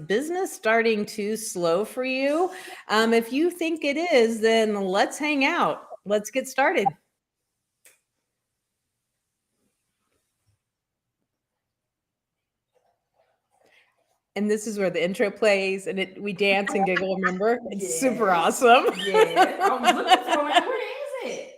business starting too slow for you? If you think it is, then let's hang out. Let's get started. And this is where the intro plays and we dance and giggle, remember? It's super awesome. Yeah, I was looking for it. Where is it?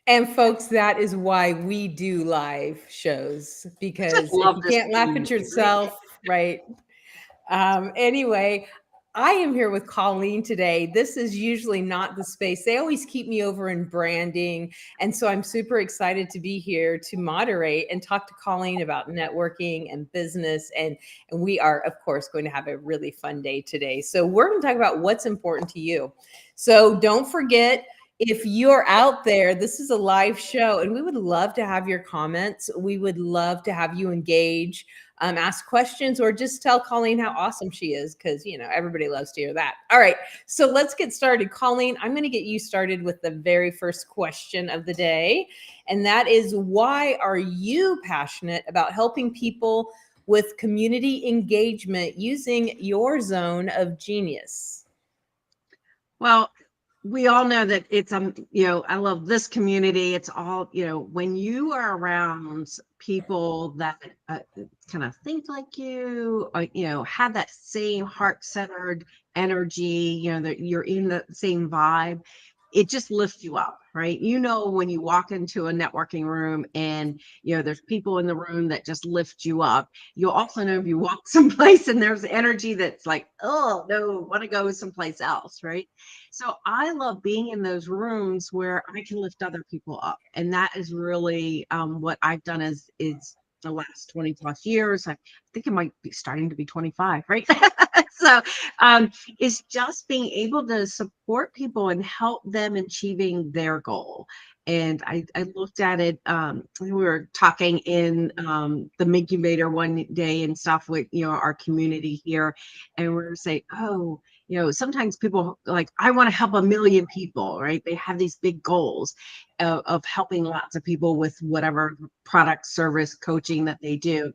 And folks, that is why we do live shows, I just because if love you this can't laugh at community, right? yourself, right? Anyway, I am here with Colleen today. This is usually not the space. They always keep me over in branding. And so I'm super excited to be here to moderate and talk to Colleen about networking and business. And we are, of course, going to have a really fun day today. So we're going to talk about what's important to you. So don't forget, if you're out there, this is a live show, and we would love to have your comments. We would love to have you engage, ask questions, or just tell Colleen how awesome she is, because everybody loves to hear that. All right, so let's get started. Colleen, I'm going to get you started with the very first question of the day, and that is, why are you passionate about helping people with community engagement using your zone of genius? Well, we all know that it's I love this community. It's all, when you are around people that kind of think like you, or, have that same heart-centered energy, that you're in the same vibe, it just lifts you up, right? When you walk into a networking room and there's people in the room that just lift you up, you'll also know if you walk someplace and there's energy that's like, oh no, want to go someplace else, right? So I love being in those rooms where I can lift other people up. And that is really what I've done is the last 20 plus years. I think it might be starting to be 25, right? So it's just being able to support people and help them achieving their goal. And I looked at it, we were talking in the incubator one day and stuff with, our community here. And we were saying, oh, sometimes people like, I want to help 1 million people, right? They have these big goals of helping lots of people with whatever product, service, coaching that they do.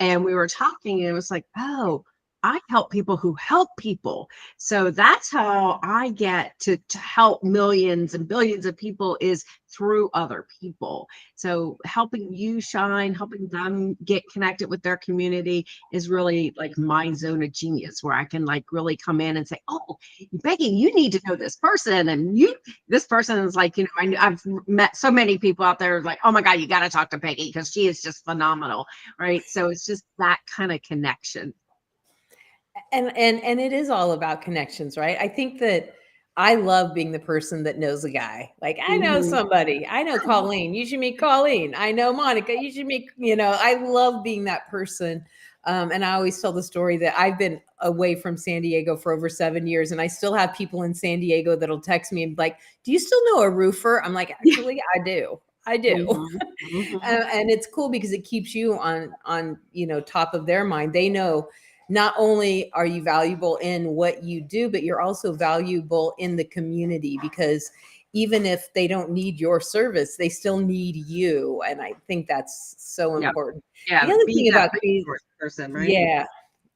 And we were talking and it was like, oh, I help people who help people. So that's how I get to help millions and billions of people, is through other people. So helping you shine, helping them get connected with their community is really like my zone of genius, where I can like really come in and say, oh, Becky, you need to know this person. And this person is like, I've met so many people out there like, oh my God, you got to talk to Peggy because she is just phenomenal. Right. So it's just that kind of connection. And it is all about connections, right? I think that I love being the person that knows a guy. Like, I know Mhm. somebody. I know Colleen. You should meet Colleen. I know Monica. You should meet. I love being that person. And I always tell the story that I've been away from San Diego for over 7 years, and I still have people in San Diego that'll text me and be like, "Do you still know a roofer?" I'm like, "Actually, I do. I do." Mhm. Mhm. And it's cool because it keeps you on top of their mind. They know not only are you valuable in what you do, but you're also valuable in the community, because even if they don't need your service, they still need you. And I think that's so Yeah. important. The Yeah. other Be thing that about community, resource person, right? yeah,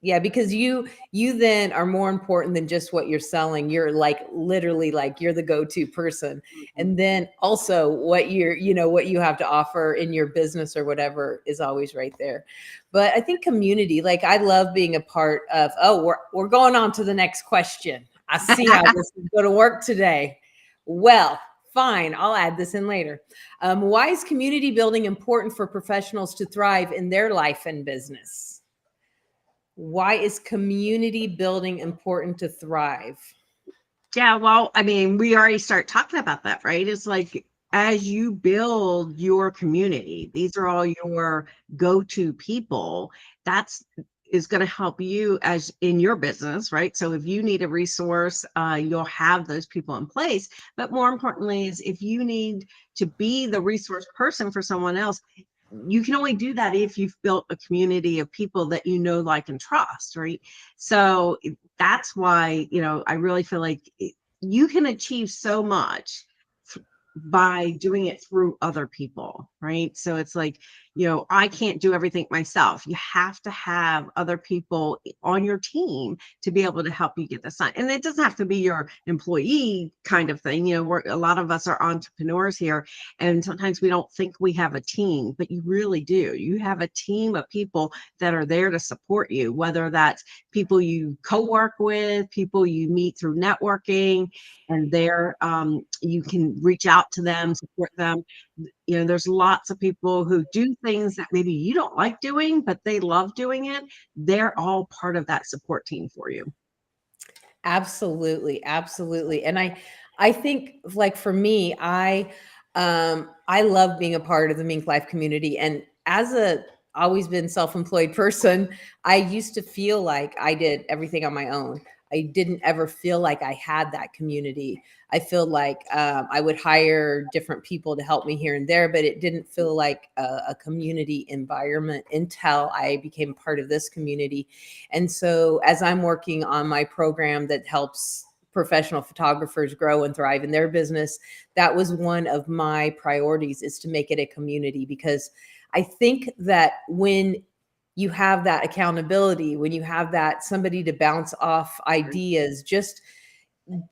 yeah, because you then are more important than just what you're selling. You're like literally like you're the go-to person. Mhm. And then also what you have to offer in your business or whatever is always right there. But I think community, like I love being a part of, oh, we're going on to the next question. I see how this is going to work today. Well, fine, I'll add this in later. Why is community building important for professionals to thrive in their life and business? Why is community building important to thrive? Yeah, well, I mean, we already start talking about that, right? It's like as you build your community, these are all your go-to people. That's is going to help you as in your business, right? So if you need a resource, you'll have those people in place. But more importantly is if you need to be the resource person for someone else, you can only do that if you've built a community of people that you know, like, and trust, right? So that's why, I really feel like you can achieve so much by doing it through other people, right? So it's like, I can't do everything myself. You have to have other people on your team to be able to help you get this done. And it doesn't have to be your employee kind of thing. A lot of us are entrepreneurs here, and sometimes we don't think we have a team, but you really do. You have a team of people that are there to support you, whether that's people you co-work with, people you meet through networking, and there you can reach out to them, support them. There's lots of people who do things that maybe you don't like doing, but they love doing it. They're all part of that support team for you. Absolutely, absolutely. And I think, like, for me, I love being a part of the MinkLife community. And as a always been self-employed person, I used to feel like I did everything on my own. I didn't ever feel like I had that community. I feel like I would hire different people to help me here and there, but it didn't feel like a community environment until I became part of this community. And so, as I'm working on my program that helps professional photographers grow and thrive in their business, that was one of my priorities, is to make it a community. Because I think that when you have that accountability, when you have that somebody to bounce off ideas, just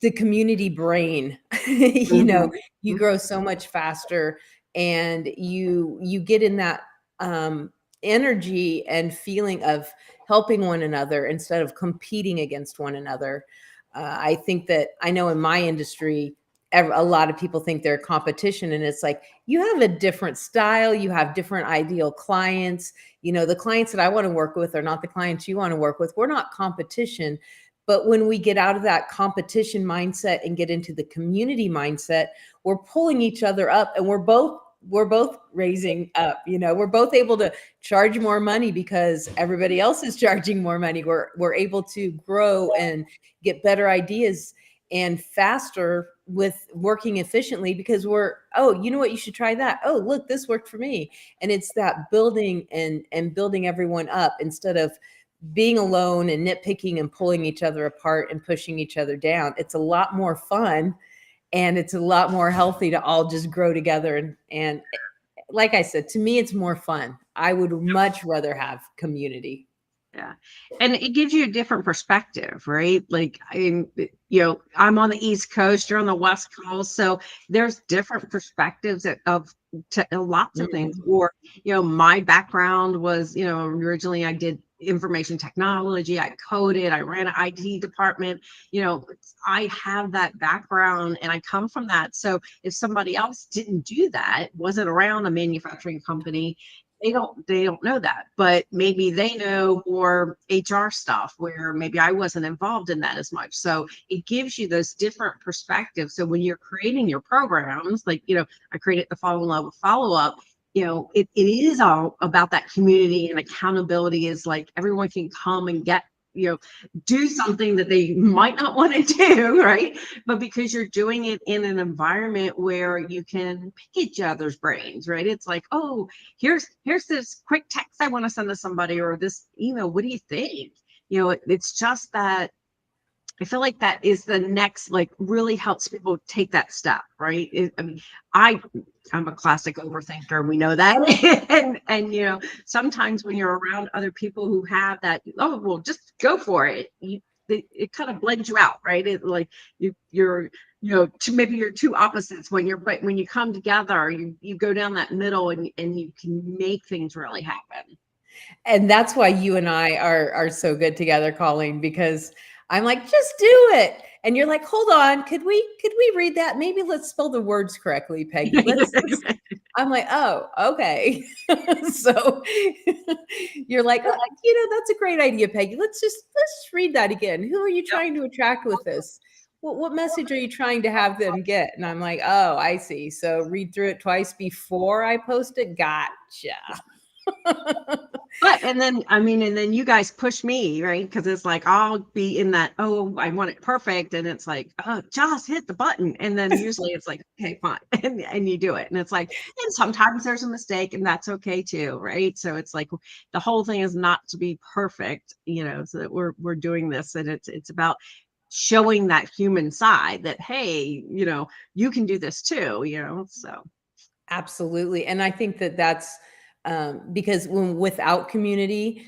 the community brain, Mhm. you grow so much faster, and you get in that um energy and feeling of helping one another instead of competing against one another. I think that, I know in my industry, a lot of people think they're competition, and it's like, you have a different style, you have different ideal clients. The clients that I want to work with are not the clients you want to work with. We're not competition. But when we get out of that competition mindset and get into the community mindset, we're pulling each other up, and we're both raising up. We're both able to charge more money because everybody else is charging more money. We're able to grow and get better ideas and faster with working efficiently, because oh, you know what, you should try that. Oh, look, this worked for me. And it's that building and building everyone up, instead of being alone and nitpicking and pulling each other apart and pushing each other down. It's a lot more fun, and it's a lot more healthy to all just grow together. And like I said, to me, it's more fun. I would much rather have community. Yeah. And it gives you a different perspective, right? Like, I'm on the East Coast, you're on the West Coast. So there's different perspectives of to lots of things. Mhm. Or, my background was, originally I did information technology, I coded, I ran an IT department. You know, I have that background and I come from that. So if somebody else didn't do that, wasn't around a manufacturing company, they don't know that, but maybe they know more HR stuff where maybe I wasn't involved in that as much. So it gives you those different perspectives. So when you're creating your programs, like, I created the Fall in Love with Follow Up, it is all about that community, and accountability is like everyone can come and get, you know, do something that they might not want to do, right? But because you're doing it in an environment where you can pick each other's brains, right? It's like, oh, here's this quick text I want to send to somebody, or this email. What do you think? It's just that I feel like that is the next, like, really helps people take that step, right? I mean, I'm a classic overthinker. We know that, and sometimes when you're around other people who have that, oh, well, just go for it. It kind of blends you out, right? It like you're maybe you're two opposites but when you come together, you go down that middle, and you can make things really happen. And that's why you and I are so good together, Colleen, because I'm like, just do it. And you're like, hold on, could we read that? Maybe let's spell the words correctly, Peggy. Let's I'm like, oh, okay. So you're like, oh, that's a great idea, Peggy. Let's read that again. Who are you Yep. trying to attract with this? What message are you trying to have them get? And I'm like, oh, I see. So read through it twice before I post it. Gotcha. But and then I mean, and then you guys push me, right? Because it's like I'll be in that, oh, I want it perfect, and it's like, oh, just hit the button, and then usually it's like, okay, fine, and you do it, and it's like, and sometimes there's a mistake, and that's okay too, right? So it's like the whole thing is not to be perfect, so that we're doing this, and it's about showing that human side that hey, you can do this too, so. Absolutely. And I think that that's because when without community,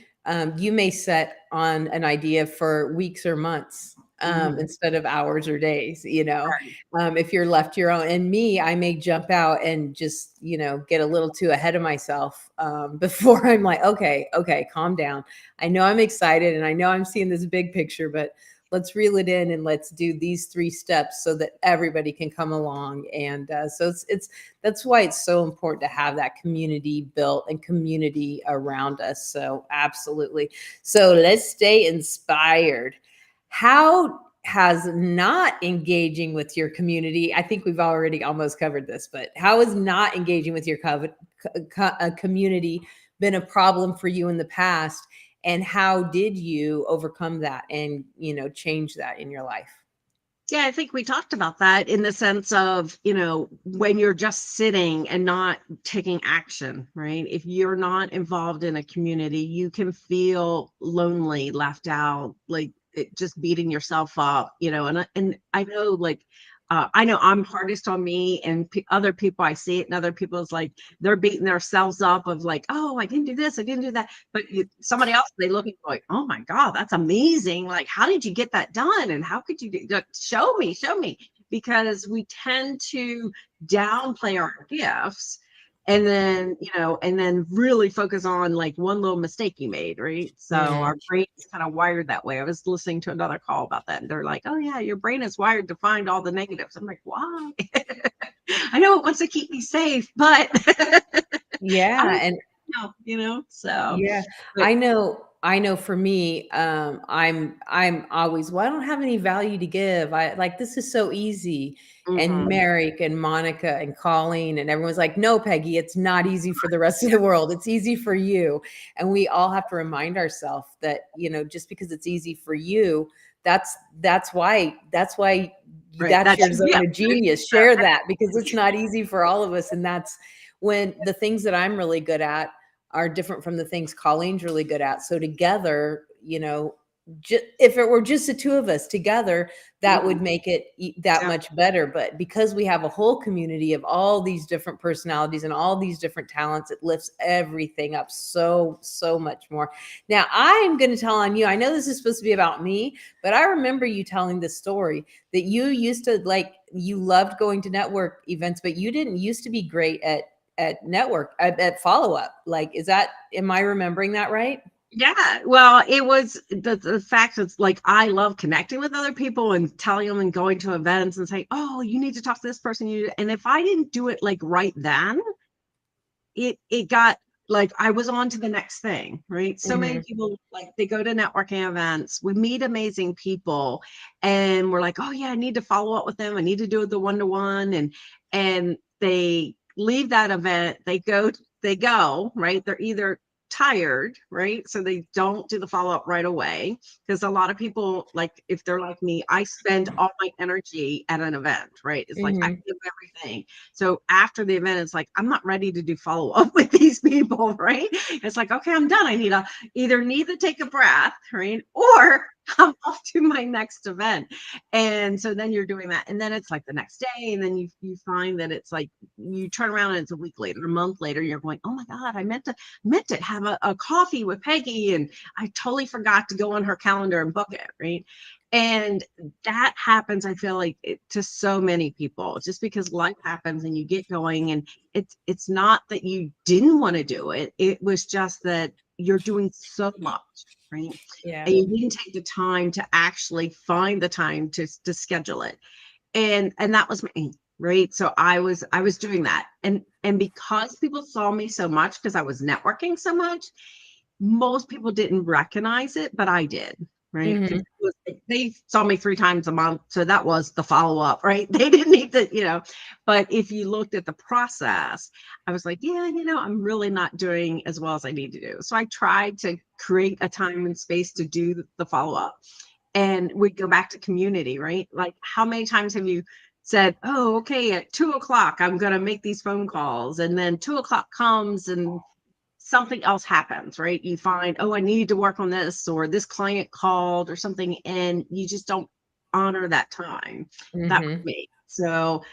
you may set on an idea for weeks or months Mhm. instead of hours or days, Right. if you're left your own. And me, I may jump out and just, get a little too ahead of myself before I'm like, okay, calm down. I know I'm excited and I know I'm seeing this big picture, but let's reel it in and let's do these 3 steps so that everybody can come along. And so it's that's why it's so important to have that community built and community around us. So absolutely. So let's stay inspired. How has not engaging with your community, I think we've already almost covered this, but how has not engaging with your community been a problem for you in the past? And how did you overcome that and, change that in your life? Yeah, I think we talked about that in the sense of, when you're just sitting and not taking action, right? If you're not involved in a community, you can feel lonely, left out, like just beating yourself up, and I know like I know I'm hardest on me and other people, I see it and other people's like they're beating themselves up of like, oh, I didn't do this, I didn't do that. But somebody else, they look at you like, oh my God, that's amazing. Like, how did you get that done? And how could you show me, show me? Because we tend to downplay our gifts and then, and then really focus on like one little mistake you made, right? So Mm. our brain's kind of wired that way. I was listening to another call about that, and they're like, oh yeah, your brain is wired to find all the negatives. I'm like, why? I know it wants to keep me safe, but I Yeah. don't And know, so yeah, but I know for me, I'm always, well, I don't have any value to give. I like this is so easy. And mhm, Merrick and Monica and Colleen and everyone's like, no, Peggy, it's not easy for the rest of the world. It's easy for you. And we all have to remind ourselves that, just because it's easy for you, that's why right, that's that's your yeah, zone of right, genius. Share that because it's not easy for all of us. And that's when the things that I'm really good at are different from the things Colleen's really good at. So together, if it were just the two of us together, that would mhm, make it that yeah, much better. But because we have a whole community of all these different personalities and all these different talents, it lifts everything up so, so much more. Now, I'm going to tell on you. I know this is supposed to be about me, but I remember you telling this story that you used to you loved going to network events, but you didn't used to be great at follow up. Like, am I remembering that right? yeah. Well, it was the fact is like I love connecting with other people and telling them and going to events and saying, oh, you need to talk to this person. And if I didn't do it like right then, it got like I was on to the next thing, right? So many Hmm. people like they go to networking events, we meet amazing people, and we're like, oh yeah, I need to follow up with them. I need to do the one-to-one, and they leave that event, they go, right? They're either tired, right? So they don't do the follow-up right away. Because a lot of people, like if they're like me, I spend all my energy at an event, right? It's like I Hmm. give everything. So after the event, it's like, I'm not ready to do follow up with these people, right? It's like, okay, I'm done. I need to take a breath, right? Or I'm off to my next event. And so then you're doing that. And then it's like the next day. And then you find that it's like you turn around and it's a week later, a month later, you're going, oh my God, I meant to have a coffee with Peggy. And I totally forgot to go on her calendar and book it, right? And that happens, I feel like, to so many people, just because life happens and you get going, and it's not that you didn't want to do it, it was just that you're doing so much, right? Yeah. And you didn't take the time to actually find the time to schedule it. And that was me, right? So I was doing that, and because people saw me so much, because I was networking so much, most people didn't recognize it, but I did. right? 'Cause Mhm. they saw me 3 times a month, so that was the follow-up, right? They didn't need to, but if you looked at the process, I was like, "Yeah, I'm really not doing as well as I need to do." So I tried to create a time and space to do the follow-up. And we go back to community, right? Like, how many times have you said, "Oh, okay, at 2 o'clock, I'm gonna make these phone calls," and then 2 o'clock comes and something else happens, right? You find, oh, I need to work on this, or this client called or something, and you just don't honor that time. That was Mhm. me. So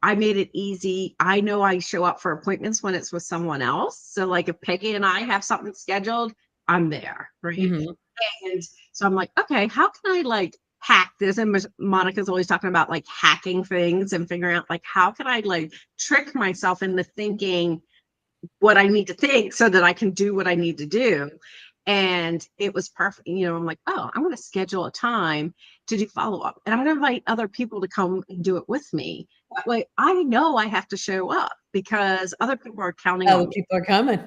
I made it easy. I know I show up for appointments when it's with someone else. So like if Peggy and I have something scheduled, I'm there, right? Mhm. And so I'm like, okay, how can I like hack this? And Monica's always talking about like hacking things and figuring out like how can I like trick myself into thinking what I need to think so that I can do what I need to do. And it was perfect. I'm like, oh, I'm going to schedule a time to do follow up. And I'm going to invite other people to come and do it with me. That way I know I have to show up because other people are counting Other on me. people are coming.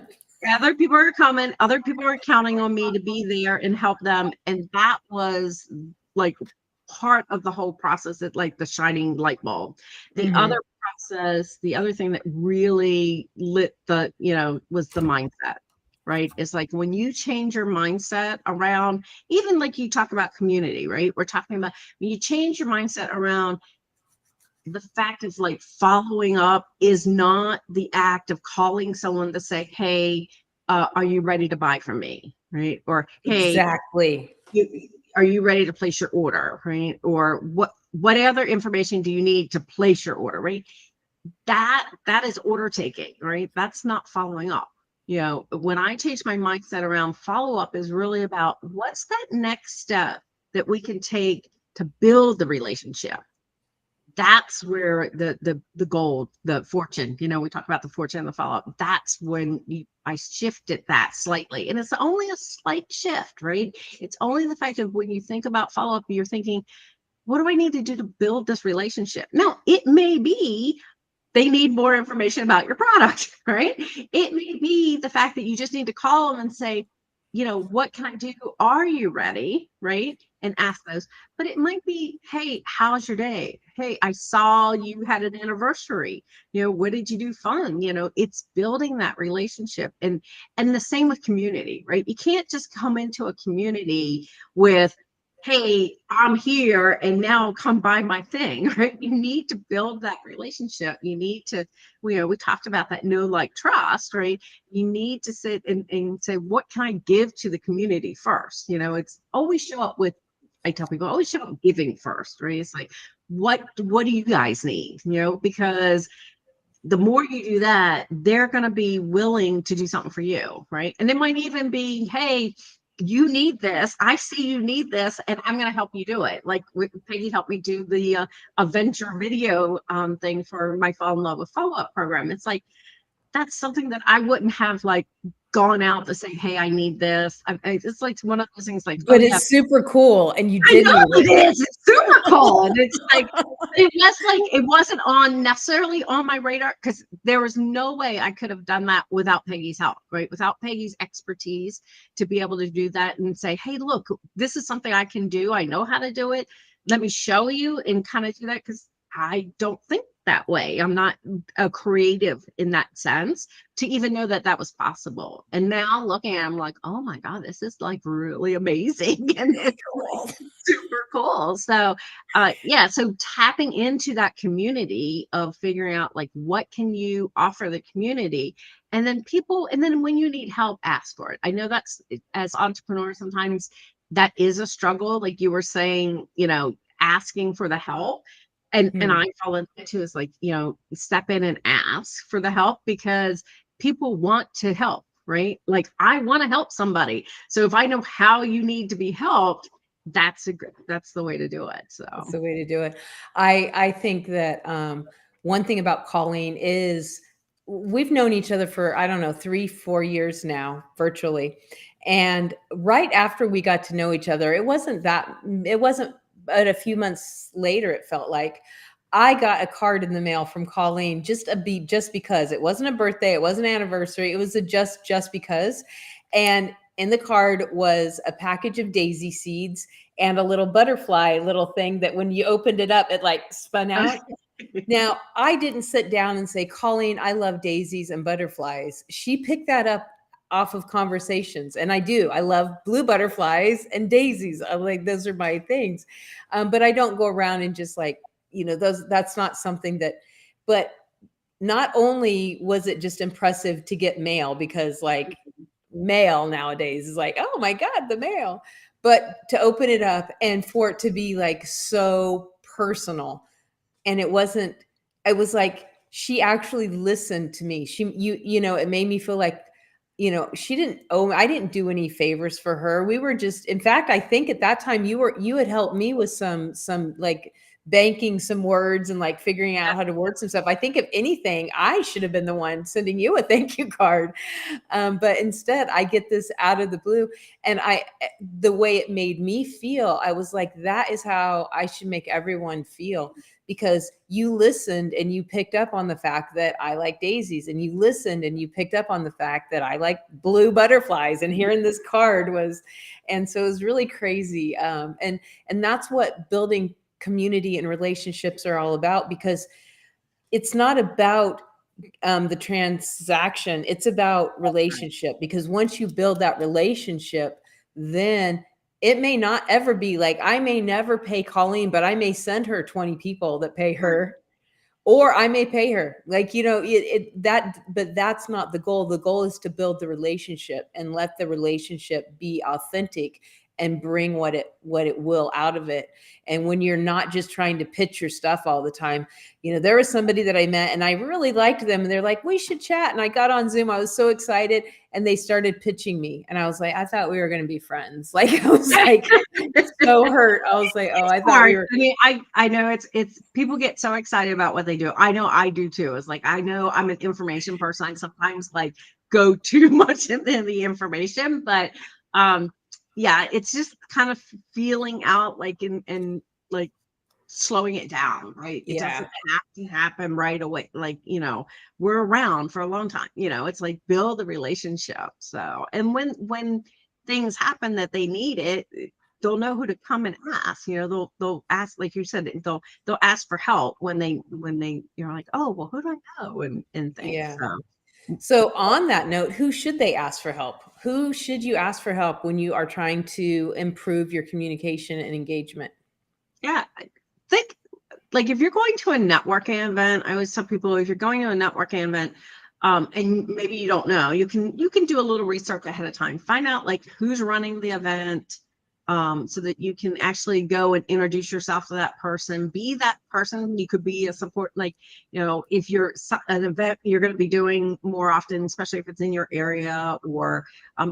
Other people are coming, other people are counting on me to be there and help them. And that was like part of the whole process, that like the shining light bulb. The other Mhm. process, the other thing that really lit was the mindset, right? It's like when you change your mindset around, even like you talk about community, right? We're talking about when you change your mindset around the fact is like following up is not the act of calling someone to say, hey, are you ready to buy from me? Right. Or, hey, Exactly. are you ready to place your order? Right. Or what other information do you need to place your order? Right. That is order taking, right? That's not following up. When I change my mindset around, follow up is really about what's that next step that we can take to build the relationship. That's where the gold, the fortune, we talk about the fortune and the follow-up. That's when I shifted that slightly. And it's only a slight shift, right? It's only the fact of when you think about follow-up, you're thinking, what do I need to do to build this relationship? Now, it may be they need more information about your product, right? It may be the fact that you just need to call them and say, what can I do? Are you ready? Right? And ask those. But it might be, hey, how's your day? Hey, I saw you had an anniversary. What did you do fun? It's building that relationship. And the same with community, right? You can't just come into a community with, hey, I'm here and now come buy my thing, right? You need to build that relationship. You need to, we talked about that know, like, trust, right? You need to sit and say, what can I give to the community first? It's always show up with, I tell people, always show up giving first, right? It's like, what do you guys need? Because the more you do that, they're going to be willing to do something for you, right? And it might even be, hey, you need this. I see you need this, and I'm going to help you do it. Like Peggy helped me do the Avenger video thing for my Fall in Love with Follow Up program. It's like, that's something that I wouldn't have like gone out to say, hey, I need this. It's like one of those things like, oh But yeah, it's super cool, and you I did know need it it. is. It's super cool. And it's like, it wasn't on necessarily on my radar because there was no way I could have done that without Peggy's help, right? Without Peggy's expertise to be able to do that and say, hey, look, this is something I can do. I know how to do it. Let me show you and kind of do that because I don't think that way. I'm not a creative in that sense to even know that that was possible. And now looking at it, I'm like, oh my God, this is like really amazing. And it's like Cool. super cool. So yeah, so tapping into that community of figuring out like what can you offer the community, and then when you need help, ask for it. I know that's, as entrepreneurs, sometimes that is a struggle, like you were saying, asking for the help. And Mhm. I fall into is like, step in and ask for the help because people want to help, right? Like I want to help somebody. So if I know how you need to be helped, that's the way to do it. So That's the way to do it. I think that one thing about Colleen is we've known each other for, I don't know, 3, 4 years now, virtually. And right after we got to know each other, it wasn't, but a few months later, it felt like I got a card in the mail from Colleen, just because it wasn't a birthday, it wasn't an anniversary, it was a just because. And in the card was a package of daisy seeds and a little butterfly little thing that when you opened it up, it like spun out. Now, I didn't sit down and say, Colleen, I love daisies and butterflies. She picked that up off of conversations. And I do. I love blue butterflies and daisies. I'm like, those are my things. But I don't go around and just like, that's not something that, but not only was it just impressive to get mail because like mail nowadays is like, oh my God, the mail, but to open it up and for it to be like so personal. And it wasn't, I was like, she actually listened to me. It made me feel like, she didn't I didn't do any favors for her. We were just, in fact, I think at that time you had helped me with some like banking some words and like figuring out how to word some stuff. I think if anything, I should have been the one sending you a thank you card. But instead I get this out of the blue, and the way it made me feel, I was like, that is how I should make everyone feel, because you listened and you picked up on the fact that I like daisies, and you listened and you picked up on the fact that I like blue butterflies, and hearing this card was, and so it was really crazy. And that's what building community and relationships are all about, because it's not about the transaction, it's about relationship. Because once you build that relationship, then it may not ever be like, I may never pay Colleen, but I may send her 20 people that pay her, or I may pay her. Like, but that's not the goal. The goal is to build the relationship and let the relationship be authentic and bring what it will out of it. And when you're not just trying to pitch your stuff all the time, there was somebody that I met and I really liked them, and they're like, we should chat. And I got on Zoom. I was so excited. And they started pitching me. And I was like, I thought we were going to be friends. Like, I was like, so hurt. I was like, oh, I thought we were. I mean, I know it's people get so excited about what they do. I know I do too. It's like, I know I'm an information person. I sometimes like go too much into the information, but yeah, it's just kind of feeling out like and like slowing it down, right? It Yeah. doesn't have to happen right away. Like, we're around for a long time, it's like build a relationship. So, and when things happen that they need it, they'll know who to come and ask. They'll ask, like you said, they'll ask for help when you're like, oh, well, who do I know, and things. Yeah. So on that note, who should they ask for help? Who should you ask for help when you are trying to improve your communication and engagement? Yeah, I think, like, if you're going to a networking event, I always tell people, if you're going to a networking event, and maybe you don't know, you can do a little research ahead of time, find out like who's running the event, so that you can actually go and introduce yourself to that person. Be that person. You could be a support, like, if you're an event you're going to be doing more often, especially if it's in your area, or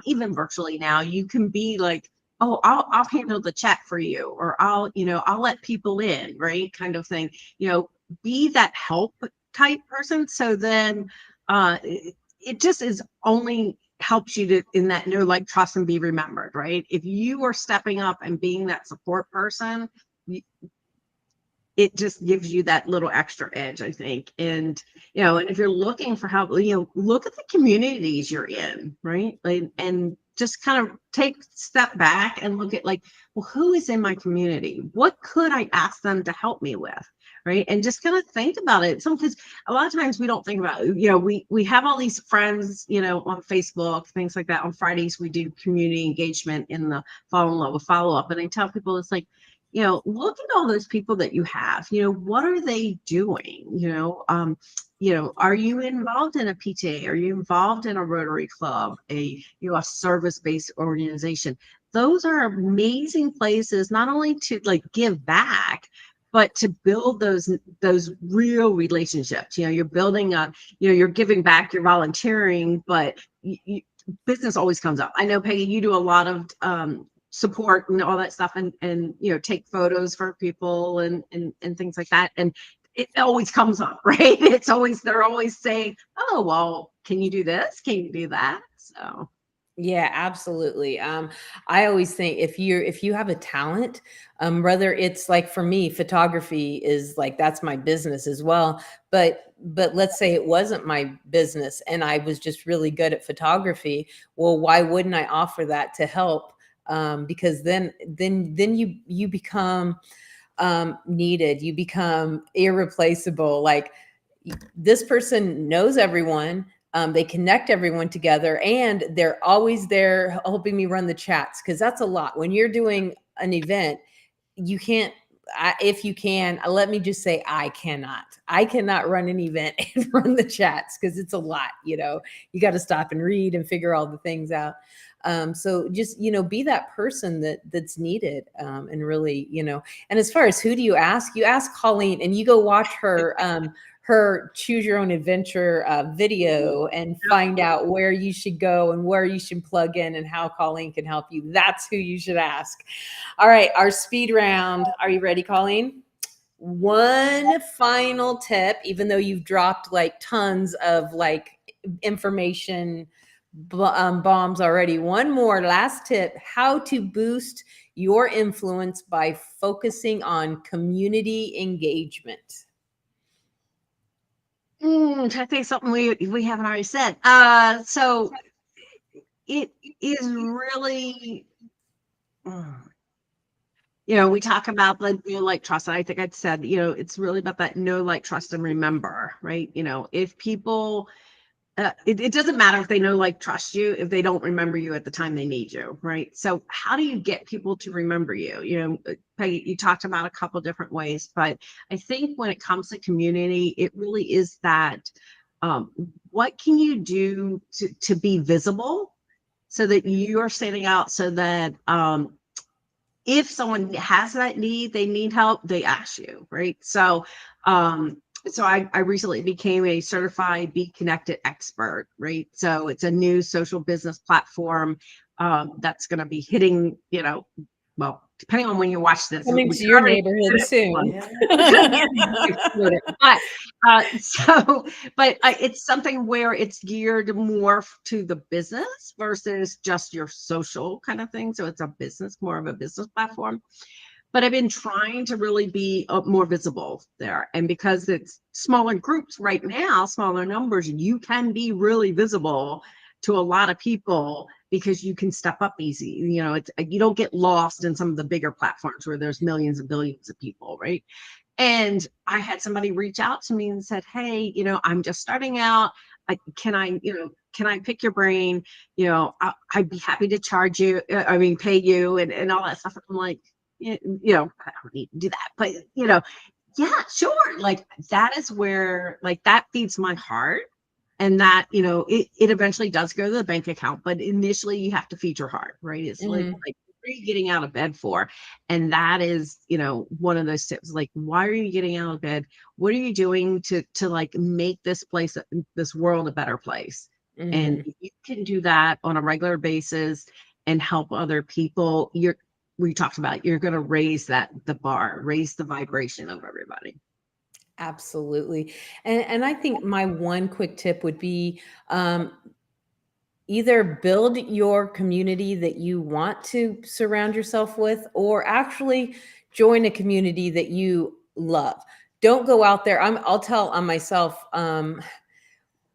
even virtually now, you can be like, oh, I'll handle the chat for you, or I'll let people in, right? Kind of thing. Be that help type person. So then it just is only helps you to in that know, like, trust, and be remembered, right? If you are stepping up and being that support person, it just gives you that little extra edge, I think. And and if you're looking for help, look at the communities you're in, right? Like, and just kind of take a step back and look at, like, well, who is in my community? What could I ask them to help me with? Right. And just kind of think about it. Sometimes, a lot of times we don't think about it. We have all these friends, on Facebook, things like that. On Fridays, we do community engagement in the Fall in Love with Follow Up. And I tell people, it's like, look at all those people that you have. What are they doing? Are you involved in a PTA? Are you involved in a Rotary Club, a service-based organization? Those are amazing places, not only to like give back, but to build those real relationships. You're building you're giving back, you're volunteering, but business always comes up. I know, Peggy, you do a lot of support and all that stuff, and take photos for people and things like that, and it always comes up, right? They're always saying, oh, well, can you do this, can you do that? So Yeah, absolutely. I always think if you have a talent, whether it's like for me, photography is like that's my business as well. But let's say it wasn't my business and I was just really good at photography. Well, why wouldn't I offer that to help? Because then you become needed. You become irreplaceable. Like this person knows everyone. They connect everyone together, and they're always there helping me run the chats because that's a lot. When you're doing an event, you can't. If you can, let me just say, I cannot. I cannot run an event and run the chats because it's a lot. You got to stop and read and figure all the things out. So just be that person that's needed, and really And as far as who do you ask? You ask Colleen, and you go watch her choose your own adventure video and find out where you should go and where you should plug in and how Colleen can help you. That's who you should ask. All right, our speed round. Are you ready, Colleen? One final tip, even though you've dropped like tons of like information bombs already. One more last tip: how to boost your influence by focusing on community engagement. I think something we haven't already said. So it is really, mm, we talk about the like, trust. And I think I'd said, it's really about that know, like, trust, and remember, right? If people, it doesn't matter if they know, like, trust you, if they don't remember you at the time they need you, right? So how do you get people to remember you? Peggy, you talked about a couple different ways, but I think when it comes to community, it really is that, um, what can you do to be visible so that you're standing out, so that, if someone has that need, they need help, they ask you, right? So I recently became a certified Be Connected expert, right? So it's a new social business platform, that's going to be hitting, well, depending on when you watch this, Coming we to your already neighborhood did it soon. once. It's gonna be exploded. But it's something where it's geared more to the business versus just your social kind of thing. So it's a business, more of a business platform. But I've been trying to really be more visible there. And because it's smaller groups right now, smaller numbers, you can be really visible to a lot of people because you can step up easy. You don't get lost in some of the bigger platforms where there's millions and billions of people, right? And I had somebody reach out to me and said, "Hey, I'm just starting out. Can I pick your brain? I'd be happy to charge you. I mean, pay you and all that stuff." I'm like, I don't need to do that, but yeah, sure. Like that is where, like, that feeds my heart. And that, it eventually does go to the bank account, but initially you have to feed your heart, right? It's Mhm. like what are you getting out of bed for? And that is, one of those tips. Like, why are you getting out of bed? What are you doing to like make this place, this world, a better place? And Mhm. if you can do that on a regular basis and help other people, we talked about, you're going to raise the bar, raise the vibration of everybody. Absolutely. And I think my one quick tip would be, either build your community that you want to surround yourself with, or actually join a community that you love. Don't go out there. I'll tell on myself.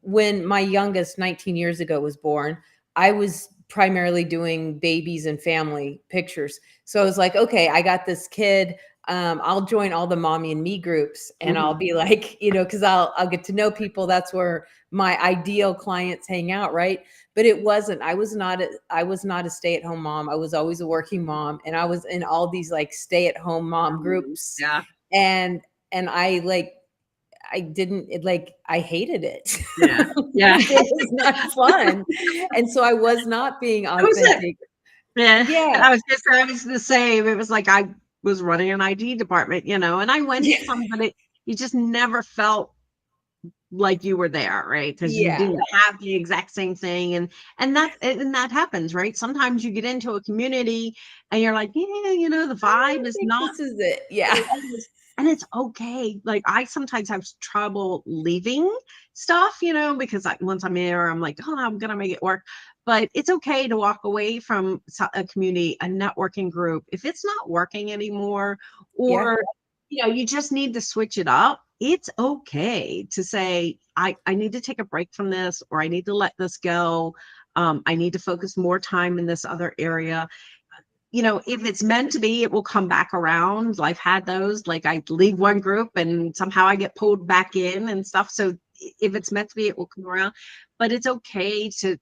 When my youngest 19 years ago was born, I was primarily doing babies and family pictures. So I was like, okay, I got this kid. I'll join all the mommy and me groups, and I'll Mhm. be like, because I'll get to know people. That's where my ideal clients hang out, right? But it wasn't. I was not a stay at home mom. I was always a working mom, and I was in all these like stay at home mom groups, Yeah, and I didn't it like I hated it. yeah, yeah. It was not fun. And so I was not being That was it. authentic. Yeah, and Yeah. I was just I was the same. It was like I was running an ID department, and I went to Yeah. some, but you just never felt like you were there, right? Because you Yeah. didn't have the exact same thing, and that happens, right? Sometimes you get into a community and you're like, yeah, the I vibe don't is think not this is it. what Yeah. it is, and it's okay. Like, I sometimes have trouble leaving stuff, because once I'm in there, I'm like, oh, I'm gonna make it work. but it's okay to walk away from a community, a networking group, if it's not working anymore, Yeah. or you just need to switch it up. It's okay to say, I need to take a break from this, or I need to let this go. I need to focus more time in this other area. If it's meant to be, it will come back around. I've had those, like I leave one group and somehow I get pulled back in and stuff. So if it's meant to be, it will come around. But it's okay to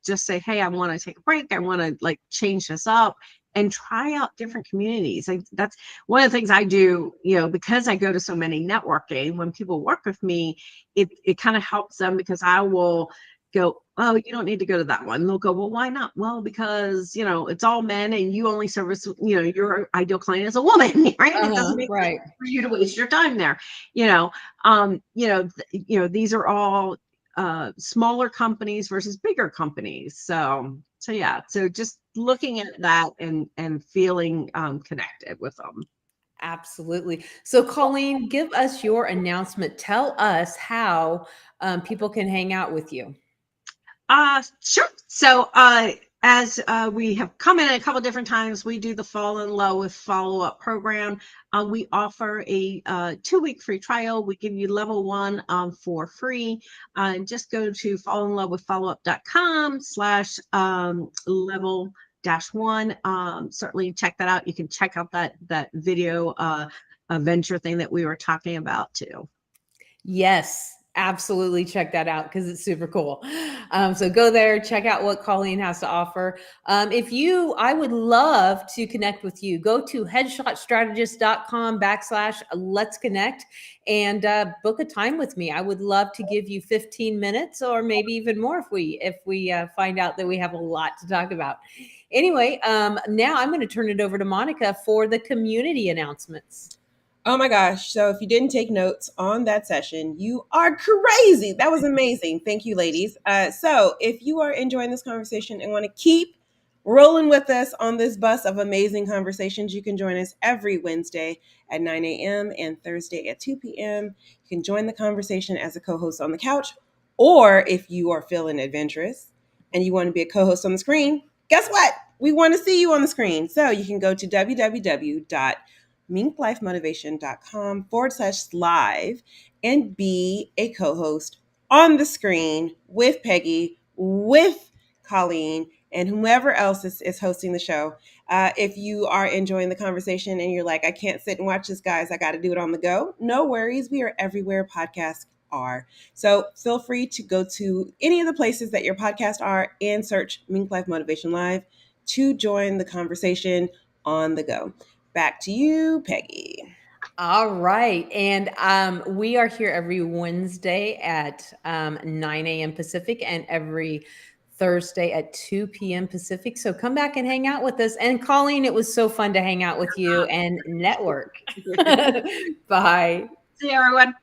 just say, hey, I want to take a break. I want to like change this up and try out different communities. That's one of the things I do, because I go to so many networking. When people work with me, it kind of helps them, because I will go, oh, you don't need to go to that one. And they'll go, well, why not? Well, because it's all men, and you only service, your ideal client is a woman, right? It doesn't make sense Right. for you to waste your time there. These are all smaller companies versus bigger companies. So yeah, so just looking at that and feeling connected with them. Absolutely. So, Colleen, give us your announcement. Tell us how people can hang out with you. Sure. So, as we have commented a couple different times, we do the Fall in Love with Follow Up program. We offer a 2-week free trial. We give you level 1 for free. Just go to fallinlovewithfollowup.com/level-1. Certainly check that out. You can check out that video venture thing that we were talking about too. Yes, absolutely. Check that out because it's super cool. So go there, check out what Colleen has to offer. I would love to connect with you. Go to headshotstrategist.com/let's connect and book a time with me. I would love to give you 15 minutes or maybe even more if we find out that we have a lot to talk about. Anyway, now I'm going to turn it over to Monica for the community announcements. Oh my gosh. So if you didn't take notes on that session, you are crazy. That was amazing. Thank you, ladies. So if you are enjoying this conversation and want to keep rolling with us on this bus of amazing conversations, you can join us every Wednesday at 9 a.m. and Thursday at 2 p.m. You can join the conversation as a co-host on the couch, or if you are feeling adventurous and you want to be a co-host on the screen, guess what? We want to see you on the screen. So you can go to minklifemotivation.com/live and be a co-host on the screen with Peggy, with Colleen, and whomever else is hosting the show. If you are enjoying the conversation and you're like, I can't sit and watch this, guys, I got to do it on the go. No worries. We are everywhere podcasts are. So feel free to go to any of the places that your podcasts are and search Mink Life Motivation Live to join the conversation on the go. Back to you, Peggy. All right. And we are here every Wednesday at 9 a.m. Pacific and every Thursday at 2 p.m. Pacific. So come back and hang out with us. And Colleen, it was so fun to hang out with you and network. Bye. See you, everyone.